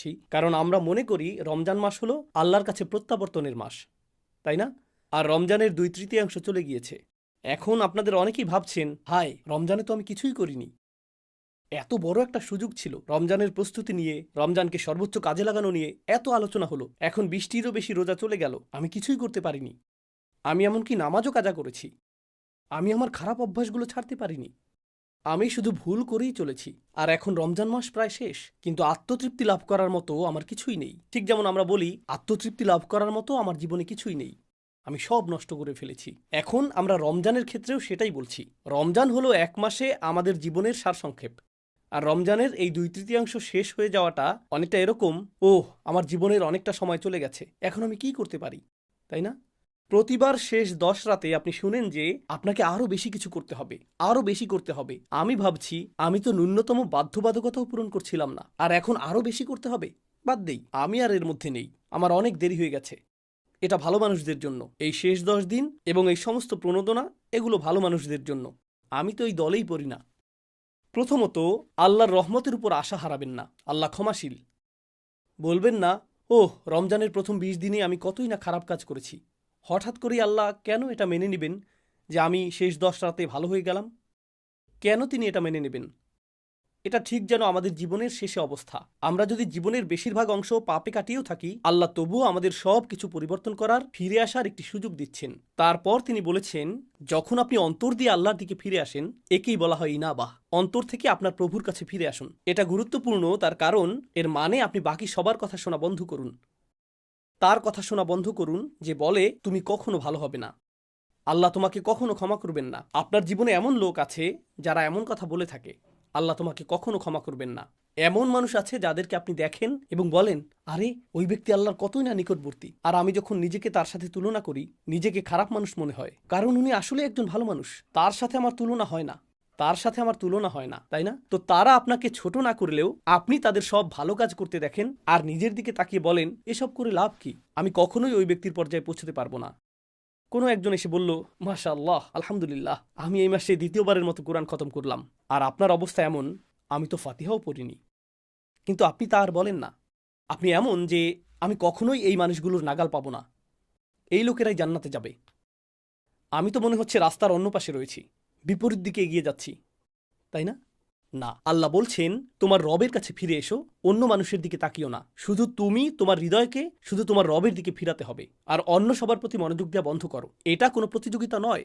করছি, কারণ আমরা মনে করি রমজান মাস হলো আল্লাহর কাছে প্রত্যাবর্তনের মাস, তাই না? আর রমজানের 2/3 চলে গিয়েছে। এখন আপনাদের অনেকেই ভাবছেন, হায়, রমজানে তো আমি কিছুই করিনি। এত বড় একটা সুযোগ ছিল রমজানের প্রস্তুতি নিয়ে, রমজানকে সর্বোচ্চ কাজে লাগানো নিয়ে এত আলোচনা হলো। এখন 20টিরও বেশি রোজা চলে গেল, আমি কিছুই করতে পারিনি। আমি এমনকি নামাজও কাজা করেছি। আমি আমার খারাপ অভ্যাসগুলো ছাড়তে পারিনি। আমি শুধু ভুল করেই চলেছি। আর এখন রমজান মাস প্রায় শেষ, কিন্তু আত্মতৃপ্তি লাভ করার মতো আমার কিছুই নেই। ঠিক যেমন আমরা বলি, আত্মতৃপ্তি লাভ করার মতো আমার জীবনে কিছুই নেই, আমি সব নষ্ট করে ফেলেছি। এখন আমরা রমজানের ক্ষেত্রেও সেটাই বলছি। রমজান হলো 1 মাসে আমাদের জীবনের সারসংক্ষেপ। আর রমজানের এই 2/3 শেষ হয়ে যাওয়াটা অনেকটা এরকম, ওহ, আমার জীবনের অনেকটা সময় চলে গেছে, এখন আমি কি করতে পারি, তাই না? প্রতিবার শেষ 10 রাতে আপনি শুনেন যে আপনাকে আরো বেশি কিছু করতে হবে, আরো বেশি করতে হবে। আমি ভাবছি, আমি তো ন্যূনতম বাধ্যবাধকতাও পূরণ করছিলাম না, আর এখন আরো বেশি করতে হবে? বাদ দেই, আমি আর এর মধ্যে নেই। আমার অনেক দেরি হয়ে গেছে। এটা ভালো মানুষদের জন্য। এই শেষ 10 দিন এবং এই সমস্ত প্রণোদনা, এগুলো ভালো মানুষদের জন্য। আমি তো এই দলেই পড়ি না। প্রথমত, আল্লাহর রহমতের উপর আশা হারাবেন না। আল্লাহ ক্ষমাশীল। বলবেন না, ওহ, রমজানের প্রথম 20 দিনে আমি কতই না খারাপ কাজ করেছি, হঠাৎ করেই আল্লাহ কেন এটা মেনে নেবেন যে আমি শেষ 10 রাতে ভালো হয়ে গেলাম? কেন তিনি এটা মেনে নেবেন? এটা ঠিক যেন আমাদের জীবনের শেষে অবস্থা। আমরা যদি জীবনের বেশিরভাগ অংশ পাপে কাটিয়েও থাকি, আল্লাহ তবুও আমাদের সব কিছু পরিবর্তন করার, ফিরে আসার একটি সুযোগ দিচ্ছেন। তারপর তিনি বলেছেন, যখন আপনি অন্তর দিয়ে আল্লাহর দিকে ফিরে আসেন, একেই বলা হয় ইনাবাহ। অন্তর থেকে আপনার প্রভুর কাছে ফিরে আসুন। এটা গুরুত্বপূর্ণ, তার কারণ এর মানে আপনি বাকি সবার কথা শোনা বন্ধ করুন। তার কথা শোনা বন্ধ করুন যে বলে তুমি কখনো ভালো হবে না, আল্লাহ তোমাকে কখনো ক্ষমা করবেন না। আপনার জীবনে এমন লোক আছে যারা এমন কথা বলে থাকে, আল্লাহ তোমাকে কখনো ক্ষমা করবেন না। এমন মানুষ আছে যাদেরকে আপনি দেখেন এবং বলেন, আরে, ওই ব্যক্তি আল্লাহর কতই না নিকটবর্তী, আর আমি যখন নিজেকে তার সাথে তুলনা করি, নিজেকে খারাপ মানুষ মনে হয়, কারণ উনি আসলে একজন ভালো মানুষ। তার সাথে আমার তুলনা হয় না, তার সাথে আমার তুলনা হয় না, তাই না? তো তারা আপনাকে ছোট না করলেও আপনি তাদের সব ভালো কাজ করতে দেখেন আর নিজের দিকে তাকিয়ে বলেন, এসব করে লাভ কি? আমি কখনোই ওই ব্যক্তির পর্যায়ে পৌঁছতে পারবো না। কোনো একজন এসে বলল, মাশাআল্লাহ, আলহামদুলিল্লাহ, আমি এই মাসে 2য় বারের মতো কোরআন খতম করলাম, আর আপনার অবস্থা এমন, আমি তো ফাতিহাও পড়িনি। কিন্তু আপনি তা আর বলেন না। আপনি এমন যে আমি কখনোই এই মানুষগুলোর নাগাল পাবো না, এই লোকেরাই জান্নাতে যাবে। আমি তো মনে হচ্ছে রাস্তার অন্য পাশে রয়েছি, বিপরীত দিকে এগিয়ে যাচ্ছি, তাই না? না, আল্লাহ বলছেন, তোমার রবের কাছে ফিরে এসো, অন্য মানুষের দিকে তাকিও না। শুধু তুমি তোমার হৃদয়কে শুধু তোমার রবের দিকে ফিরাতে হবে, আর অন্য সবার প্রতি মনোযোগ দেওয়া বন্ধ করো। এটা কোনো প্রতিযোগিতা নয়,